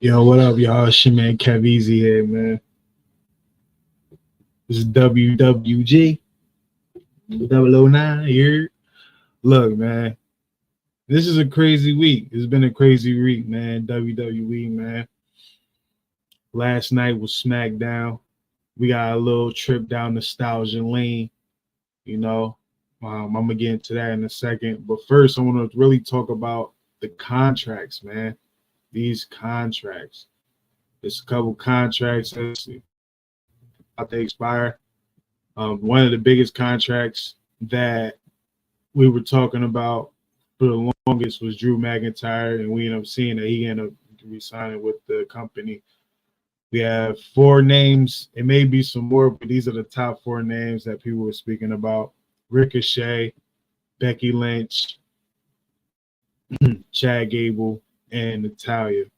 Yo, what up, y'all? It's your man Kev Easy here, man. This is WWG 009 here. Look, man, this is a crazy week. It's been a crazy week, man. WWE, man. Last night was SmackDown. We got a little trip down nostalgia lane, you know. I'm gonna get into that in a second. But first, I want to really talk about the contracts, man. These contracts. There's a couple contracts that's about to expire. One of the biggest contracts that we were talking about for the longest was Drew McIntyre, and we ended up seeing that he ended up resigning with the company. We have four names. It may be some more, but these are the top four names that people were speaking about: Ricochet, Becky Lynch, Chad Gable, and Nataya.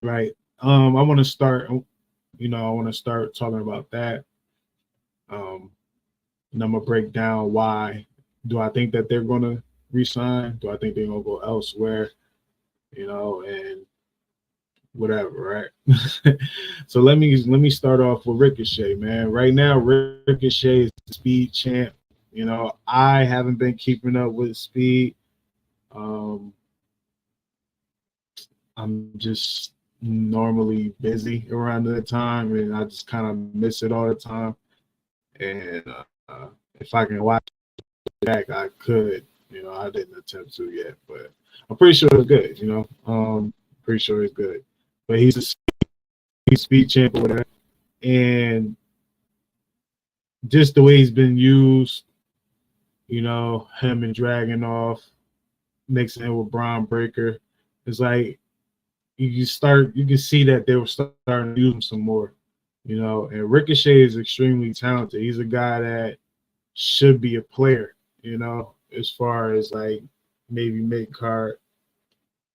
Right. I want to start. I want to start talking about that. And I'm gonna break down why. Do I think that they're gonna resign? Do I think they're gonna go elsewhere? And whatever, right? So let me start off with Ricochet, man. Right now, Ricochet is the speed champ. I haven't been keeping up with speed. I'm just normally busy around that time, and I just kind of miss it all the time. And if I can watch it back, I could. I didn't attempt to yet, but I'm pretty sure it's good. Pretty sure it's good. But he's a speed champ or whatever, and just the way he's been used, him and Dragunov mixing it with Braun Breaker, it's like you can see that they were starting to use him some more. And Ricochet is extremely talented. He's a guy that should be a player, as far as like maybe mid card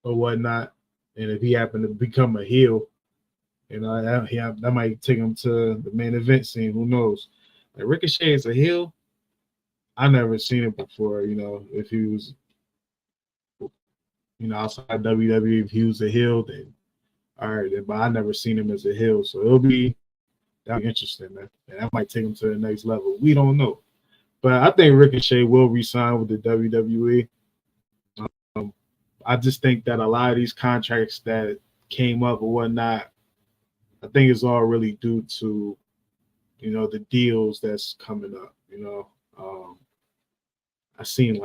or whatnot. And if he happened to become a heel, that might take him to the main event scene. Who knows? Like Ricochet is a heel. I never seen it before. If he was, outside WWE, if he was a heel, then all right. But I never seen him as a heel, so that'll be interesting, man. And that might take him to the next level. We don't know. But I think Ricochet will re-sign with the WWE. I just think that a lot of these contracts that came up or whatnot, I think it's all really due to, the deals that's coming up. I seen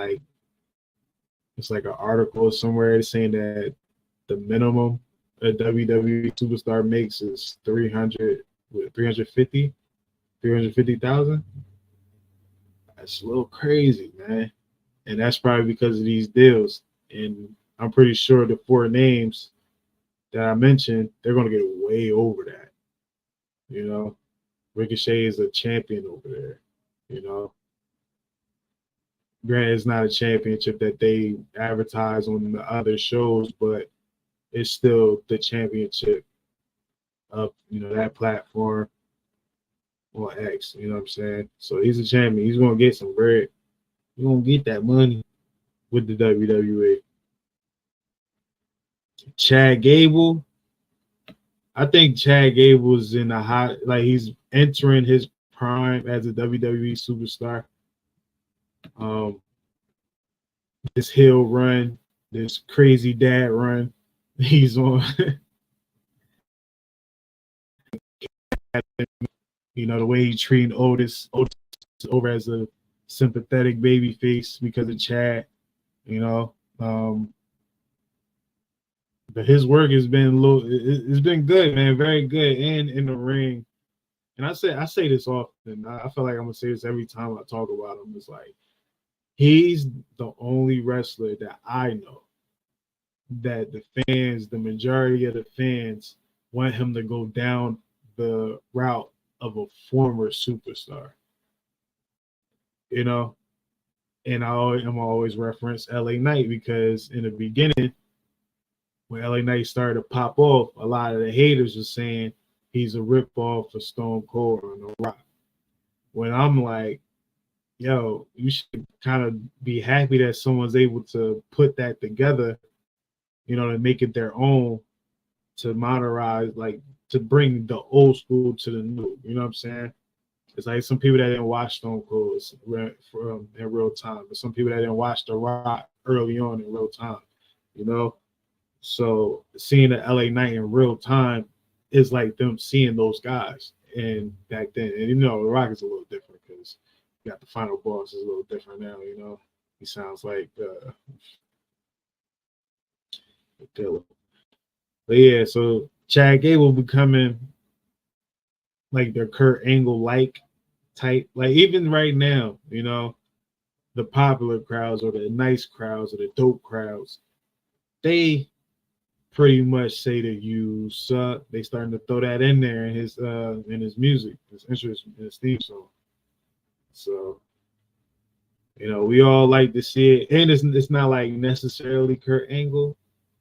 it's like an article somewhere saying that the minimum a WWE superstar makes is 350,000. That's a little crazy, man. And that's probably because of these deals. And I'm pretty sure the four names that I mentioned, they're going to get way over that. Ricochet is a champion over there. Granted, it's not a championship that they advertise on the other shows, but it's still the championship of, that platform on X. You know what I'm saying? So he's a champion. He's going to get some bread. He's going to get that money with the WWE. Chad Gable. I think Chad Gable's in a hot, he's entering his prime as a WWE superstar. This heel run, this crazy dad run, he's on. The way he's treating Otis over as a sympathetic baby face because of Chad. But his work has been it's been good, man, very good, and in the ring. And I say this often. I feel like I'm gonna say this every time I talk about him. It's like he's the only wrestler that I know that the majority of the fans want him to go down the route of a former superstar. And I'm always reference LA Knight because in the beginning, when LA Knight started to pop off, a lot of the haters were saying he's a ripoff for Stone Cold on The Rock. When I'm like, yo, you should kind of be happy that someone's able to put that together, to make it their own to modernize, like to bring the old school to the new. You know what I'm saying? It's like some people that didn't watch Stone Cold in real time, but some people that didn't watch The Rock early on in real time. You know, so seeing the LA Knight in real time is like them seeing those guys. And back then, and The Rock is a little different because you got the final boss is a little different now. He sounds like Dilla. But yeah, so Chad Gable becoming like their Kurt Angle like type. Like even right now, the popular crowds or the nice crowds or the dope crowds, they pretty much say that you suck. They starting to throw that in there in his music, his interest in his theme song. So we all like to see it, and it's not like necessarily Kurt Angle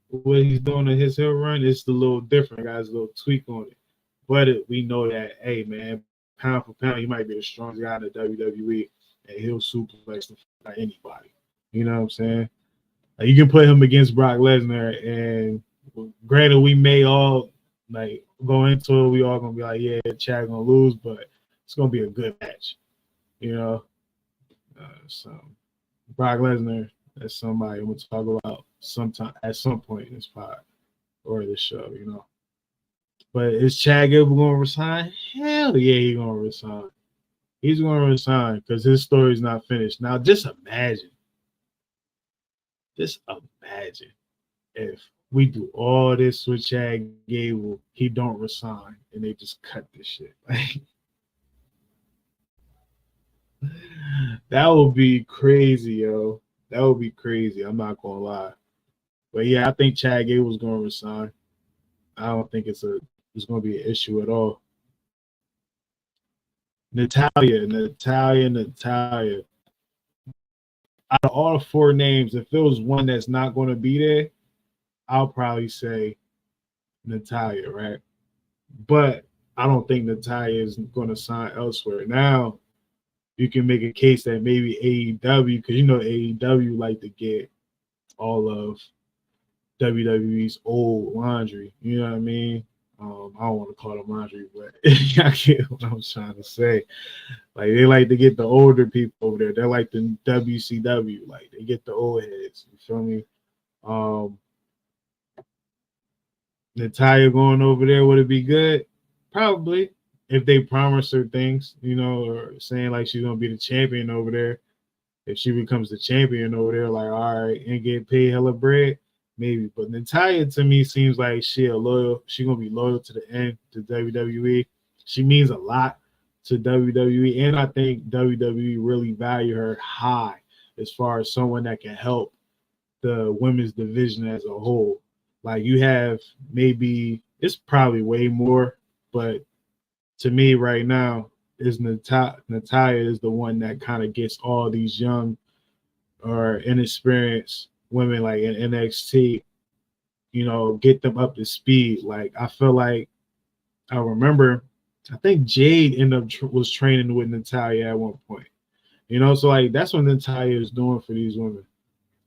what he's doing in his hill run. It's a little different, guys. A little tweak on it, but we know that hey man, pound for pound, he might be the strongest guy in the WWE, and he'll suplex the fuck out anybody. You know what I'm saying? Like, you can put him against Brock Lesnar, and granted, we may all like go into it. We all gonna be like, yeah, Chad gonna lose, but it's gonna be a good match. So Brock Lesnar, that's somebody we'll talk about sometime at some point in this pod or this show. But is Chad Gable gonna resign? Hell yeah, he's gonna resign. He's gonna resign because his story's not finished. Now, just imagine if we do all this with Chad Gable, he don't resign, and they just cut this shit. That would be crazy, yo. That would be crazy. I'm not gonna lie. But yeah, I think Chad Gable's gonna resign. I don't think it's gonna be an issue at all. Nataya. Out of all the four names, if there was one that's not gonna be there, I'll probably say Nataya, right? But I don't think Nataya is gonna sign elsewhere. Now you can make a case that maybe AEW, because AEW like to get all of WWE's old laundry. You know what I mean? I don't want to call it laundry, but I get what I'm trying to say. Like, they like to get the older people over there. They're like the WCW. Like, they get the old heads. You feel me? Nataya going over there, would it be good? Probably. If they promise her things, or saying like she's going to be the champion over there. If she becomes the champion over there, like, all right, and get paid hella bread, maybe. But Nataya, to me, seems like she's gonna be loyal to the end to WWE. She means a lot to WWE, and I think WWE really value her high as far as someone that can help the women's division as a whole. Like, you have maybe, it's probably way more, but to me right now, is Nataya is the one that kind of gets all these young or inexperienced women like in NXT, get them up to speed. Like, I feel like I remember, I think Jade was training with Nataya at one point. So like that's what Nataya is doing for these women.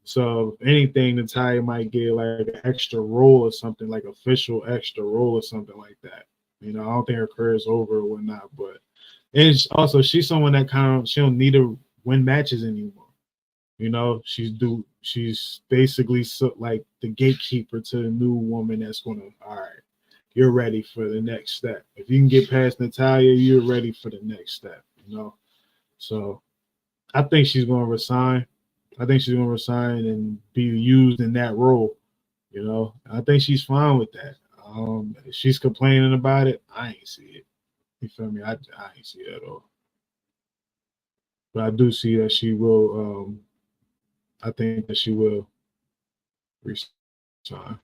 So if anything, Nataya might get like an extra role or something, like official extra role or something like that. I don't think her career is over or whatnot, but and she's someone that she don't need to win matches anymore. She's basically like the gatekeeper to the new woman that's gonna, all right, you're ready for the next step. If you can get past Nataya, you're ready for the next step, So I think she's gonna resign. I think she's gonna resign and be used in that role. I think she's fine with that. If she's complaining about it, I ain't see it. You feel me? I ain't see it at all. But I do see that she will. I think that she will resign.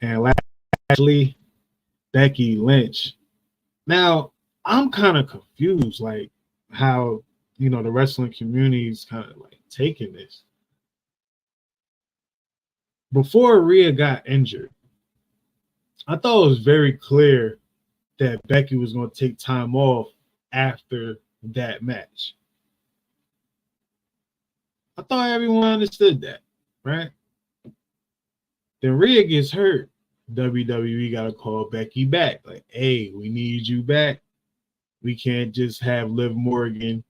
And lastly, Becky Lynch. Now, I'm kind of confused, like how the wrestling community is kind of like taking this. Before Rhea got injured, I thought it was very clear that Becky was going to take time off after that match. I thought everyone understood that, right? Then Rhea gets hurt. WWE got to call Becky back. Like, hey, we need you back. We can't just have Liv Morgan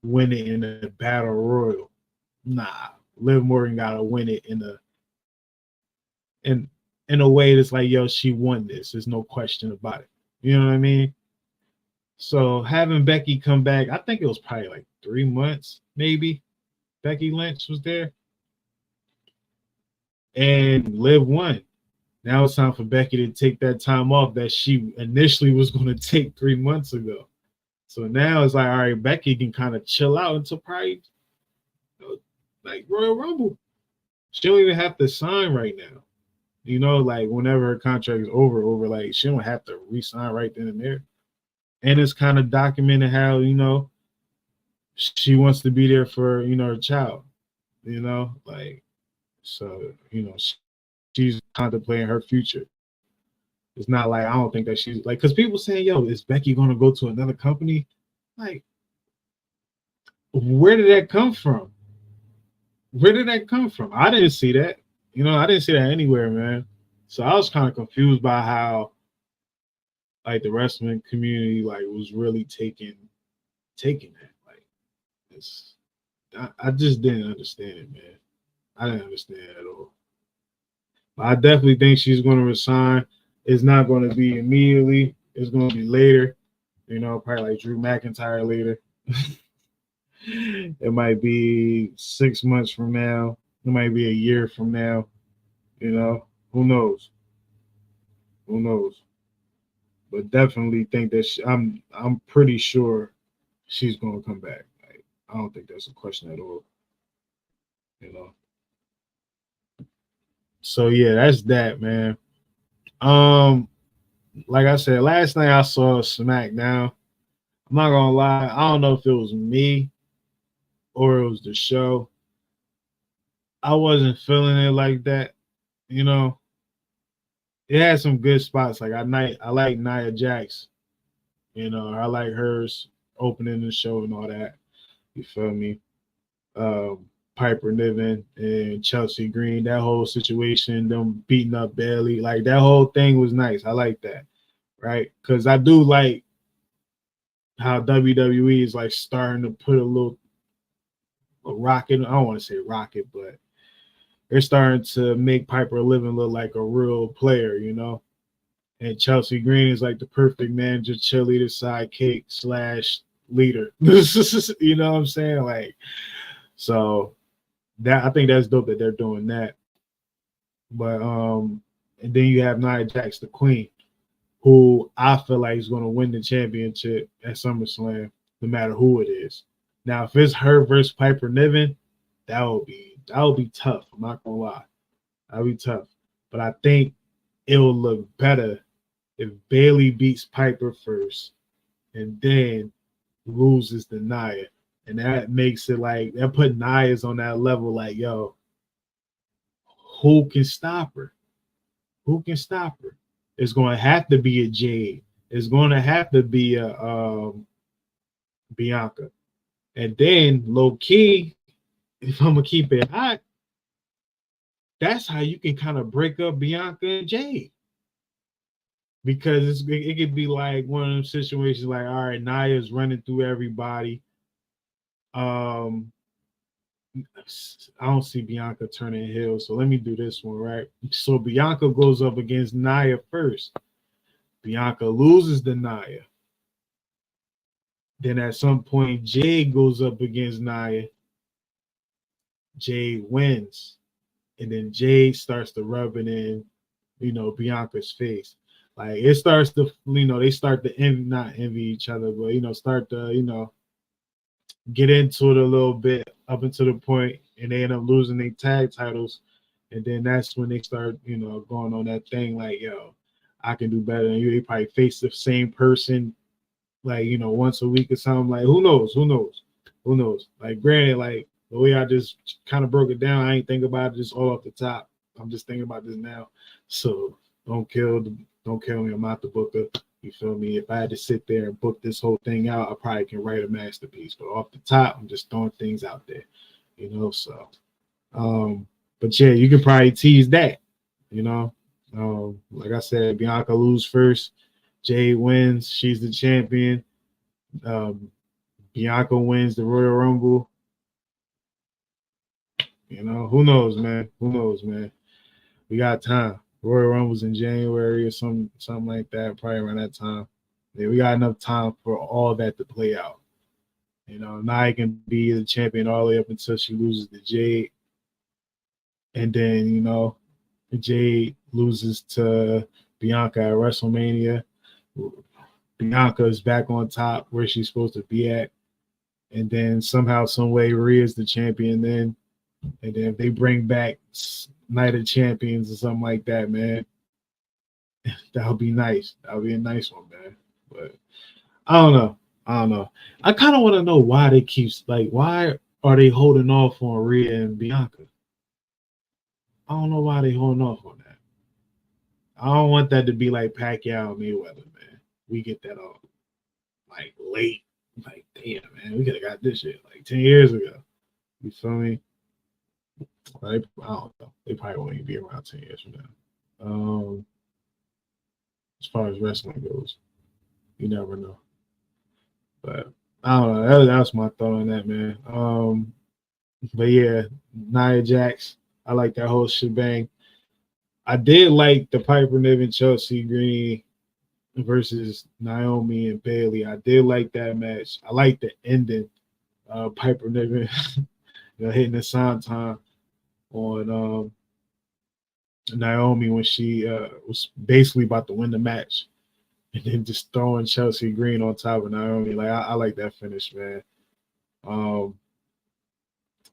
win it in a battle royal. Nah, Liv Morgan got to win it in a way that's like, yo, she won this. There's no question about it. You know what I mean? So having Becky come back, I think it was probably like 3 months, maybe. Becky Lynch was there. And Liv won. Now it's time for Becky to take that time off that she initially was going to take 3 months ago. So now it's like, all right, Becky can kind of chill out until probably like Royal Rumble. She don't even have to sign right now. You know, like whenever her contract is over, like she don't have to re-sign right then and there. And it's kind of documented how, you know, she wants to be there for, you know, her child. You know, like, so, you know, she's contemplating her future. It's not like, I don't think that she's like, because people saying, yo, is Becky going to go to another company? Like, where did that come from? Where did that come from? I didn't see that. You know, I didn't see that anywhere, man. So I was kind of confused by how, like, the wrestling community, like, was really taking that. Like, it's, I just didn't understand it, man. I didn't understand it at all. But I definitely think she's going to resign. It's not going to be immediately. It's going to be later. You know, probably like Drew McIntyre later. It might be 6 months from now. It might be a year from now. You know, who knows? Who knows? But definitely think that I'm pretty sure she's going to come back. Like, I don't think that's a question at all. You know. So yeah, that's that, man. Like I said, last night I saw SmackDown. I'm not gonna lie, I don't know if it was me or it was the show. I wasn't feeling it like that, you know. It had some good spots. Like I like Nia Jax, you know, I like hers opening the show and all that. You feel me? Piper Niven and Chelsea Green, that whole situation, them beating up Bailey, like that whole thing was nice. I like that, right? Because I do like how WWE is like starting to put a rocket. I don't want to say rocket, but they're starting to make Piper Niven look like a real player, you know. And Chelsea Green is like the perfect manager, cheerleader, sidekick / leader. You know what I'm saying? Like, so that I think that's dope that they're doing that. But and then you have Nia Jax, the Queen, who I feel like is going to win the championship at SummerSlam, no matter who it is. Now, if it's her versus Piper Niven, that would be tough. I'm not gonna lie, that would be tough. But I think it will look better if Bailey beats Piper first and then loses to Nia. And that makes it like that put Nia's on that level, like, yo, who can stop her? Who can stop her? It's going to have to be a Jade. It's going to have to be a Bianca. And then low key, if I'm gonna keep it hot, that's how you can kind of break up Bianca and Jade. Because it could be like one of them situations like, all right, Nia's running through everybody. I don't see Bianca turning heel, so let me do this one, right? So Bianca goes up against Nia first. Bianca loses to Nia. Then at some point, Jade goes up against Nia. Jade wins. And then Jade starts to rub it in, you know, Bianca's face. Like it starts to, you know, they start to not envy each other, but, you know, start to, you know, get into it a little bit up until the point, and they end up losing their tag titles. And then that's when they start, you know, going on that thing like, yo, I can do better than you. They probably face the same person, like, you know, once a week or something. Like, who knows? Like, granted, like the way I just kind of broke it down, I ain't think about it just all off the top. I'm just thinking about this now. So don't kill me. I'm not the booker. You feel me? If I had to sit there and book this whole thing out, I probably can write a masterpiece. But off the top, I'm just throwing things out there, you know. So, but yeah, you can probably tease that, you know. Like I said, Bianca lose first. Jade wins. She's the champion. Um, Bianca wins the Royal Rumble. Who knows, man? Who knows, man? We got time. Royal Rumble's in January or something like that, probably around that time. Yeah, we got enough time for all that to play out. Nia can be the champion all the way up until she loses to Jade. And then, Jade loses to Bianca at WrestleMania. Bianca is back on top where she's supposed to be at. And then somehow, some way, Rhea's the champion then. And then if they bring back Night of Champions or something like that, man, that'll be nice. That'll be a nice one, man. But I don't know. I kind of want to know why they keep, why are they holding off on Rhea and Bianca? I don't know why they holding off on that. I don't want that to be like Pacquiao and Mayweather, man. We get that all late. Damn, man, we could have got this shit 10 years ago. You feel me? I don't know. They probably won't even be around 10 years from now. As far as wrestling goes, you never know. But I don't know. That's my thought on that, man. But yeah, Nia Jax, I like that whole shebang. I did like the Piper Niven Chelsea Green versus Naomi and Bailey. I did like that match. I like the ending. Piper Niven hitting the sound time on Naomi when she was basically about to win the match, and then just throwing Chelsea Green on top of Naomi. I like that finish, man.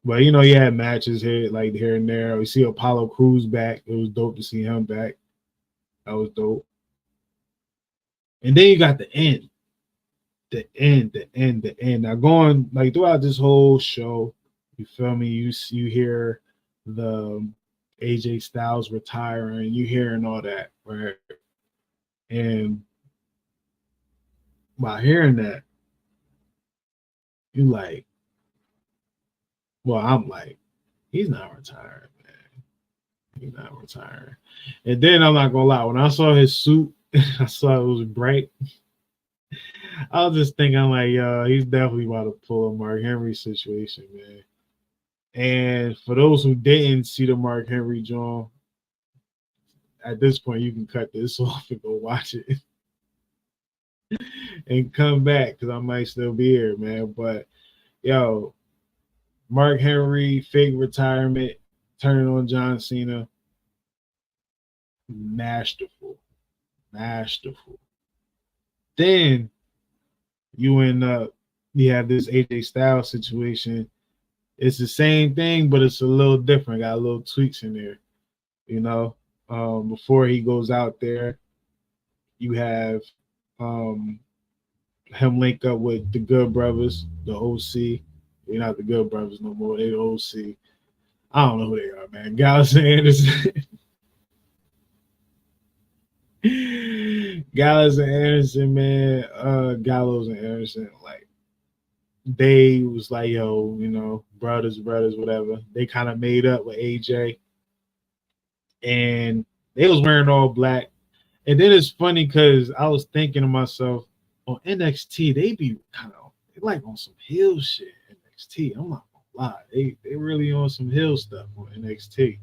But you had matches here and there. We see Apollo Crews back. It was dope to see him back. That was dope. And then you got the end. The end. Now going throughout this whole show, you feel me? You hear the AJ Styles retiring, you hearing all that, right? And by hearing that, you I'm he's not retiring, man. He's not retiring. And then I'm not gonna lie, when I saw his suit, I saw it was bright. I was just thinking, yo, he's definitely about to pull a Mark Henry situation, man. And for those who didn't see the Mark Henry joint, at this point, you can cut this off and go watch it and come back because I might still be here, man. But yo, Mark Henry, fake retirement, turning on John Cena. Masterful. Then you have this AJ Styles situation. It's the same thing, but it's a little different. Got a little tweaks in there, before he goes out there, you have him link up with the Good Brothers, the OC. They're not the Good Brothers no more. They're the OC. I don't know who they are, man. Gallows and Anderson. Gallows and Anderson, man. Gallows and Anderson, they was yo, brothers, whatever. They kind of made up with AJ. And they was wearing all black. And then it's funny because I was thinking to myself, on NXT, they be kind of on some heel shit. NXT, I'm not gonna lie, they really on some heel stuff on NXT.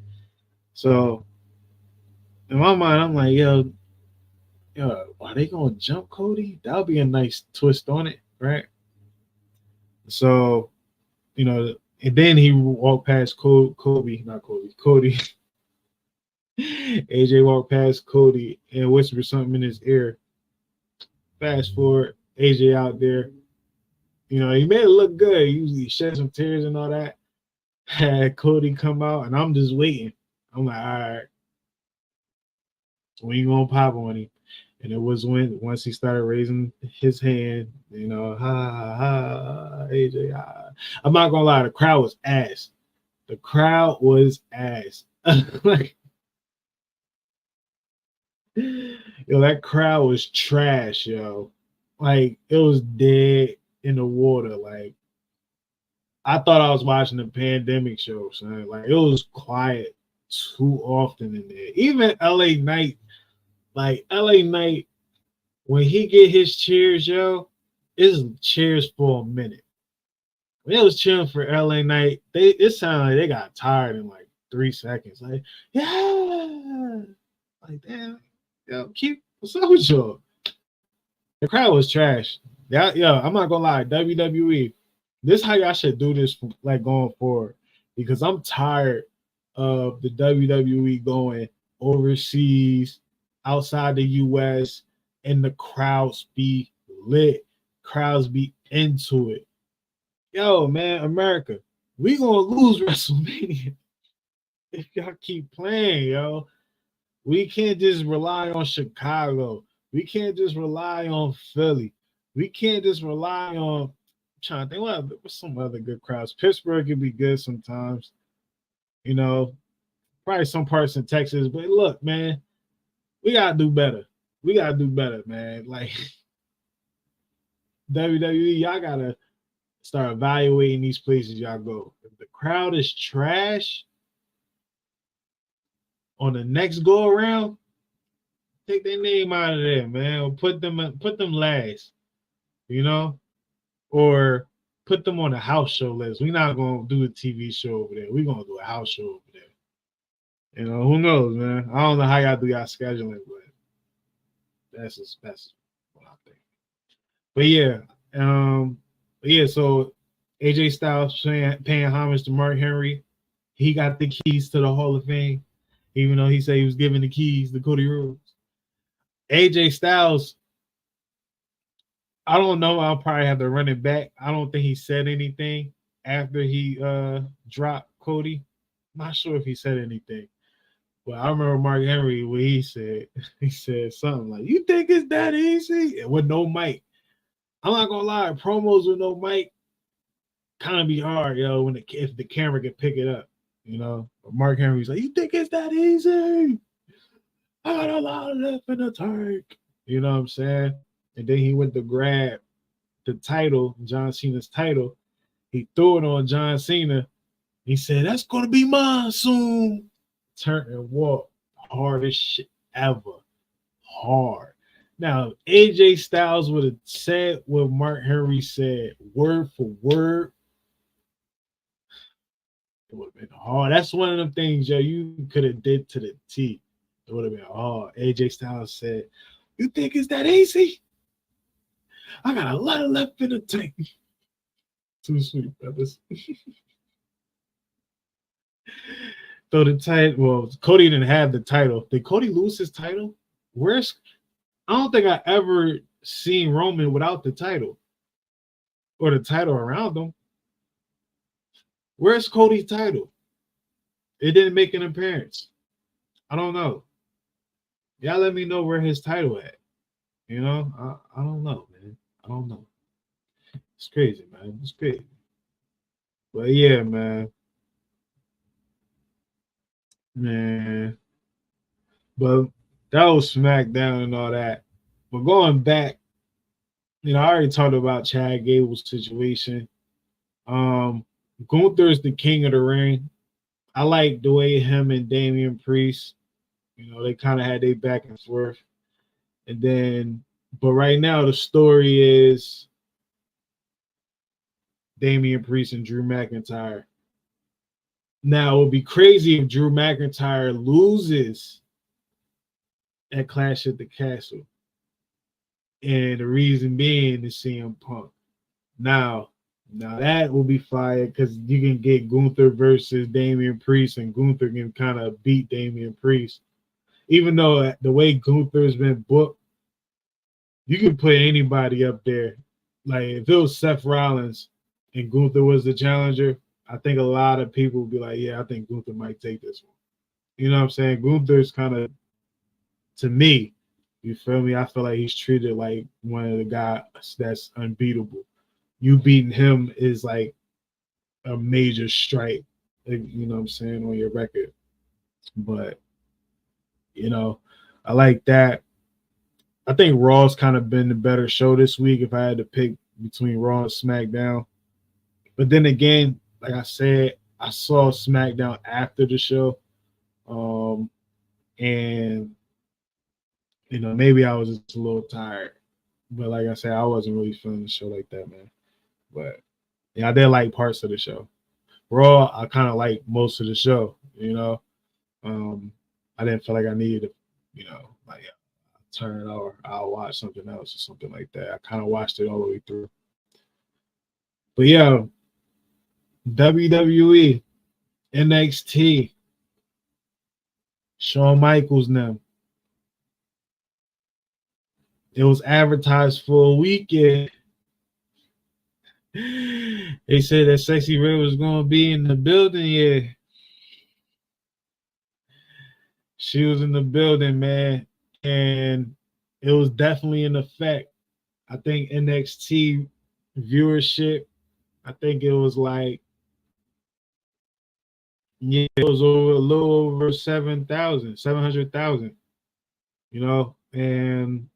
So in my mind, I'm yo, are they gonna jump Cody? That would be a nice twist on it, right? So, and then he walked past Cody. AJ walked past Cody and whispered something in his ear. Fast forward, AJ out there. He made it look good. He shed some tears and all that. Had Cody come out, and I'm just waiting. I'm all right, when you gonna pop on him? And it was once he started raising his hand, AJ, ha. I'm not gonna lie, the crowd was ass. The crowd was ass. Yo, that crowd was trash, yo. It was dead in the water. I thought I was watching a pandemic show, son. It was quiet, too often in there. Even LA Knight, like LA Knight, when he get his cheers, yo, it's cheers for a minute. When they was cheering for LA Knight, it sounded like they got tired in like 3 seconds. Like, yeah, like damn, yo, what's up with y'all? The crowd was trash. Yeah, yo, I'm not gonna lie, WWE. This is how y'all should do this like going forward, because I'm tired of the WWE going overseas, outside the US, and the crowds be lit. Crowds be into it. Yo, man, America, we gonna lose WrestleMania if y'all keep playing, yo. We can't just rely on Chicago. We can't just rely on Philly. We can't just rely on. I'm trying to think what's some other good crowds. Pittsburgh can be good sometimes, you know. Probably some parts in Texas, but look, man, we gotta do better. We gotta do better, man. Like WWE, y'all gotta start evaluating these places y'all go. If the crowd is trash on the next go around, take their name out of there, man. Or put them last, you know, or put them on a house show list. We're not gonna do a TV show over there. We're gonna do a house show over there. You know, who knows, man? I don't know how y'all do y'all scheduling, but that's what I think. But yeah, so AJ Styles paying homage to Mark Henry. He got the keys to the Hall of Fame, even though he said he was giving the keys to Cody Rhodes. AJ Styles, I don't know. I'll probably have to run it back. I don't think he said anything after he dropped Cody. I'm not sure if he said anything. But I remember Mark Henry, what he said something like, "You think it's that easy?" And with no mic. I'm not gonna lie, promos with no mic kind of be hard, yo, when if the camera can pick it up, you know. But Mark Henry's like, "You think it's that easy? I got a lot left in the tank." You know what I'm saying? And then he went to grab the title, John Cena's title. He threw it on John Cena. He said, "That's gonna be mine soon." Turn and walk. Hardest shit ever. Hard. Now, AJ Styles would have said what Mark Henry said, word for word, it would have been hard. That's one of them things, yo, you could have did to the T. It would have been hard. AJ Styles said, "You think it's that easy? I got a lot left in the tank." Too sweet, brothers. So the title, well, Cody didn't have the title. Did Cody lose his title? I don't think I ever seen Roman without the title or the title around him. Where's Cody's title? It didn't make an appearance. I don't know. Y'all let me know where his title at. You know, I don't know, man. I don't know. It's crazy, man. It's crazy. But yeah, man. Man. But that was SmackDown and all that. But going back, you know, I already talked about Chad Gable's situation. Gunther is the king of the ring. I like the way him and Damian Priest, you know, they kind of had their back and forth. And then, but right now the story is Damian Priest and Drew McIntyre. Now, it would be crazy if Drew McIntyre loses at Clash at the Castle. And the reason being is CM Punk. Now that will be fire because you can get Gunther versus Damian Priest, and Gunther can kind of beat Damian Priest. Even though the way Gunther's been booked, you can put anybody up there. Like if it was Seth Rollins and Gunther was the challenger, I think a lot of people would be like, yeah, I think Gunther might take this one. You know what I'm saying? Gunther's kind of, to me, you feel me? I feel like he's treated like one of the guys that's unbeatable. You beating him is like a major strike, you know what I'm saying, on your record. But, you know, I like that. I think Raw's kind of been the better show this week if I had to pick between Raw and SmackDown. But then again, like I said, I saw SmackDown after the show. And maybe I was just a little tired. But like I said, I wasn't really feeling the show like that, man. But yeah, I did like parts of the show. Raw, I kind of like most of the show. I didn't feel like I needed to, like turn it or I'll watch something else or something like that. I kind of watched it all the way through. But yeah, WWE, NXT, Shawn Michaels now. It was advertised for a weekend. They said that Sexyy Red was going to be in the building. Yeah, she was in the building, man, and it was definitely an effect. I think NXT viewership, I think it was like, yeah, it was over a little over 700,000, and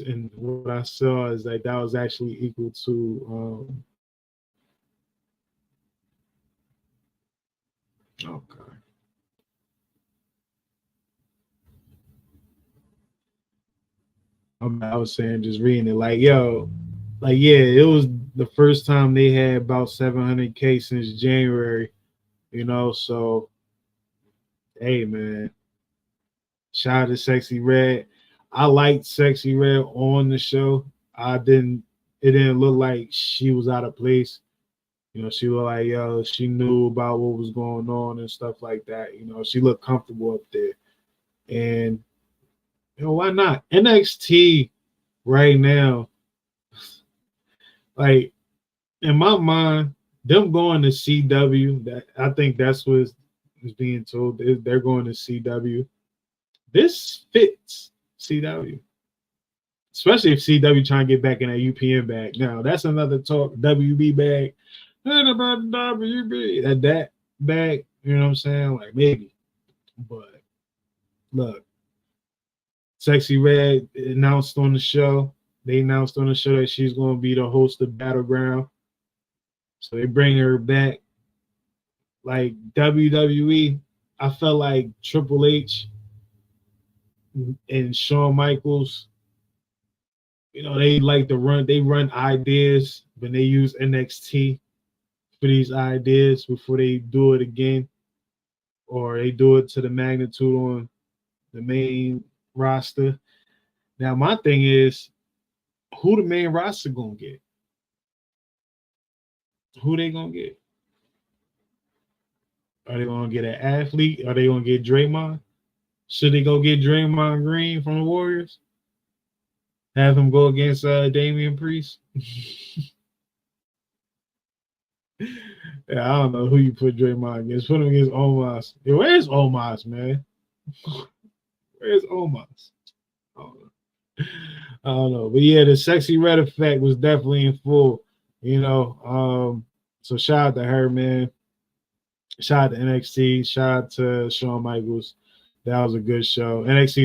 and what I saw is that was actually equal to okay. I was saying, just reading it, like, yo, like, yeah, it was the first time they had about 700K since January, so hey, man, shout out to Sexyy Red. I liked Sexyy Red on the show. It didn't look like she was out of place. She looked like, yo, she knew about what was going on and stuff like that. She looked comfortable up there. And, why not? NXT right now, like, in my mind, them going to CW, that I think that's what is being told. They're going to CW. This fits CW, especially if CW trying to get back in that UPN bag. Now that's another talk. WB bag, not about WB that bag. You know what I'm saying? Like, maybe, but look, Sexyy Red announced on the show. They announced on the show that she's going to be the host of Battleground. So they bring her back. Like WWE, I felt like Triple H and Shawn Michaels, they like to run ideas, but they use NXT for these ideas before they do it again, or they do it to the magnitude on the main roster. Now, my thing is, who the main roster gonna get? Who they gonna get? Are they gonna get an athlete? Are they gonna get Draymond? Should they go get Draymond Green from the Warriors? Have him go against Damian Priest? Yeah, I don't know who you put Draymond against. Put him against Omos. Yeah, where's Omos, man? Where's Omos? I don't know. I don't know. But yeah, the Sexyy Red effect was definitely in full, So shout out to her, man. Shout out to NXT. Shout out to Shawn Michaels. That was a good show. NXT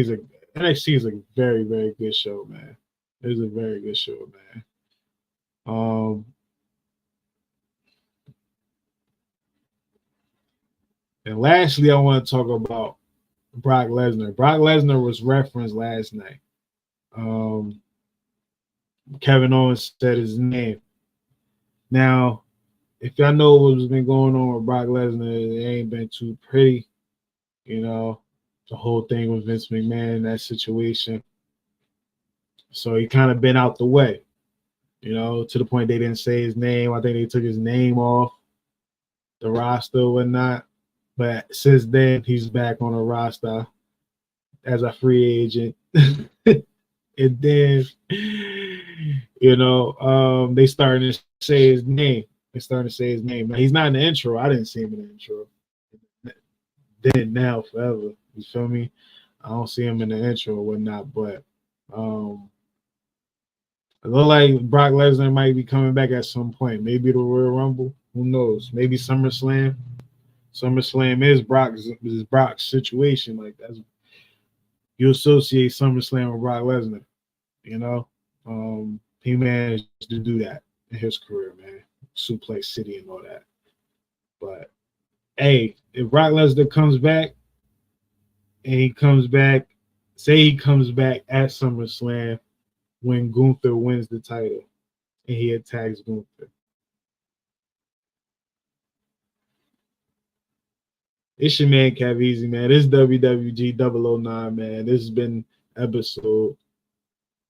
is a very, very good show, man. It was a very good show, man. And lastly, I want to talk about Brock Lesnar. Brock Lesnar was referenced last night. Kevin Owens said his name. Now, if y'all know what's been going on with Brock Lesnar, it ain't been too pretty. The whole thing with Vince McMahon, that situation. So he kind of been out the way, to the point they didn't say his name. I think they took his name off the roster or whatnot. But since then, he's back on the roster as a free agent. And then, they starting to say his name. Now, he's not in the intro. I didn't see him in the intro. Then, now, forever. You feel me? I don't see him in the intro or whatnot. But it look like Brock Lesnar might be coming back at some point. Maybe the Royal Rumble. Who knows? Maybe SummerSlam. SummerSlam is Brock's situation. Like, that's, you associate SummerSlam with Brock Lesnar. He managed to do that in his career, man. Suplex City and all that. But Hey, if Brock Lesnar comes back and he comes back, say he comes back at SummerSlam when Gunther wins the title and he attacks Gunther. It's your man Cav Easy, man. This is WWG 009, man. This has been episode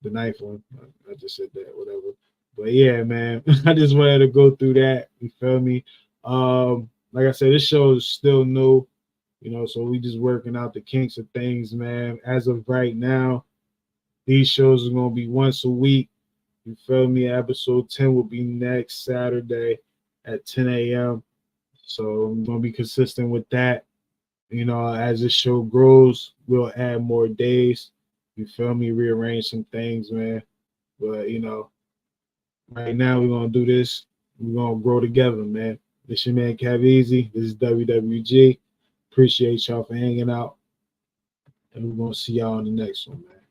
the ninth one. I just said that, whatever. But yeah, man, I just wanted to go through that. You feel me? Like I said, this show is still new, so we just working out the kinks of things, man. As of right now, these shows are gonna be once a week. You feel me? Episode 10 will be next Saturday at 10 a.m. So I'm gonna be consistent with that. As this show grows, we'll add more days. You feel me? Rearrange some things, man. But right now we're gonna do this. We're gonna grow together, man. This your man Cav Easy. This is WWG. Appreciate y'all for hanging out. And we're gonna see y'all on the next one, man.